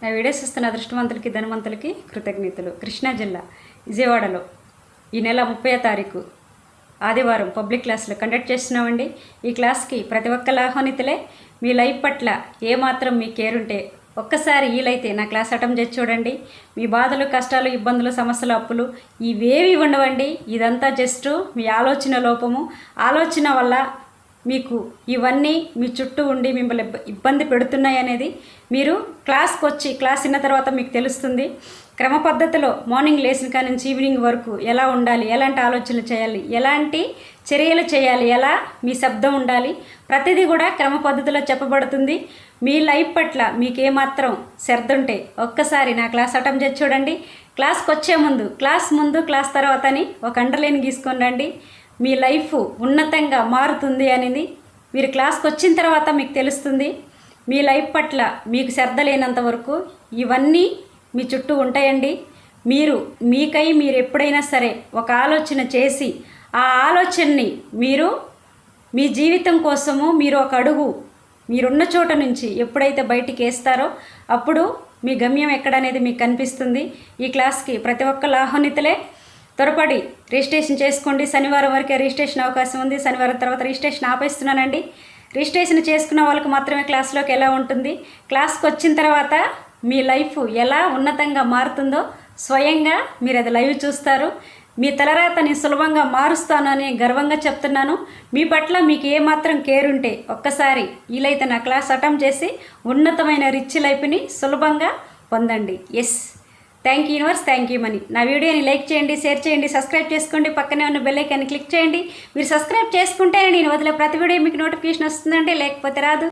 నా వీడియోస్ ఇస్తున్న అదృష్టవంతులకి ధనవంతులకి కృతజ్ఞతలు. కృష్ణా జిల్లా విజయవాడలో ఈ నెల 30వ తారీఖు ఆదివారం పబ్లిక్ క్లాసులు కండక్ట్ చేస్తున్నామండి. ఈ క్లాస్కి ప్రతి ఒక్కరు ఆహ్వానితులే. మీ లైఫ్ పట్ల ఏమాత్రం మీ కేర్ ఉంటే ఒక్కసారి వీలైతే నా క్లాస్ అటెంప్ట్ చేసి చూడండి. మీ బాధలు, కష్టాలు, ఇబ్బందులు, సమస్యలు, అప్పులు ఇవేవి ఉండవండి. ఇదంతా జస్ట్ మీ ఆలోచన లోపము. ఆలోచన వల్ల మీకు ఇవన్నీ మీ చుట్టూ ఉండి మిమ్మల్ని ఇబ్బంది పెడుతున్నాయి అనేది మీరు క్లాస్కి వచ్చి క్లాస్ విన్న తర్వాత మీకు తెలుస్తుంది. క్రమ పద్ధతిలో మార్నింగ్ లేచిన కాడి నుంచి ఈవినింగ్ వరకు ఎలా ఉండాలి, ఎలాంటి ఆలోచనలు చేయాలి, ఎలాంటి చర్యలు చేయాలి, ఎలా మీ శబ్దం ఉండాలి, ప్రతిదీ కూడా క్రమ పద్ధతిలో చెప్పబడుతుంది. మీ లైఫ్ పట్ల మీకేమాత్రం శ్రద్ధ ఉంటే ఒక్కసారి నా క్లాస్ అటెంప్ట్ చేసి చూడండి. క్లాస్కి వచ్చే ముందు, క్లాస్ తర్వాత అని ఒక అండర్లైన్ గీసుకొని రండి. మీ లైఫ్ ఉన్నతంగా మారుతుంది అనేది మీరు క్లాస్కి వచ్చిన తర్వాత మీకు తెలుస్తుంది. మీ లైఫ్ పట్ల మీకు శ్రద్ధ లేనంత వరకు ఇవన్నీ మీ చుట్టూ ఉంటాయండి. మీరు ఎప్పుడైనా సరే ఒక ఆలోచన చేసి ఆ ఆలోచనని మీరు మీ జీవితం కోసము మీరు ఒక అడుగు మీరున్న చోట నుంచి ఎప్పుడైతే బయటికి వేస్తారో అప్పుడు మీ గమ్యం ఎక్కడనేది మీకు కనిపిస్తుంది. ఈ క్లాస్కి ప్రతి ఒక్కరు ఆహ్వానితులే. త్వరపడి రిజిస్ట్రేషన్ చేసుకోండి. శనివారం వరకే రిజిస్ట్రేషన్ అవకాశం ఉంది. శనివారం తర్వాత రిజిస్ట్రేషన్ ఆపేస్తున్నానండి. రిజిస్ట్రేషన్ చేసుకున్న వాళ్ళకి మాత్రమే క్లాస్లోకి ఎలా ఉంటుంది. క్లాస్కి వచ్చిన తర్వాత మీ లైఫ్ ఎలా ఉన్నతంగా మారుతుందో స్వయంగా మీరు అది లైవ్ చూస్తారు. మీ తలరాతని సులభంగా మారుస్తానని గర్వంగా చెప్తున్నాను. మీ పట్ల మీకు ఏమాత్రం కేర్ ఉంటే ఒక్కసారి వీలైతే నా క్లాస్ అటెంప్ట్ చేసి ఉన్నతమైన రిచ్ లైఫ్ని సులభంగా పొందండి. Yes, thank you universe, thank you money. నా వీడియోని లైక్ చేయండి, షేర్ చేయండి, సబ్స్క్రైబ్ చేసుకోండి. పక్కనే ఉన్న బెల్ ఐకాన్ని క్లిక్ చేయండి. మీరు సబ్స్క్రైబ్ చేసుకుంటేనే నేను వదిలే ప్రతి వీడియో మీకు నోటిఫికేషన్ వస్తుందంటే, లేకపోతే రాదు.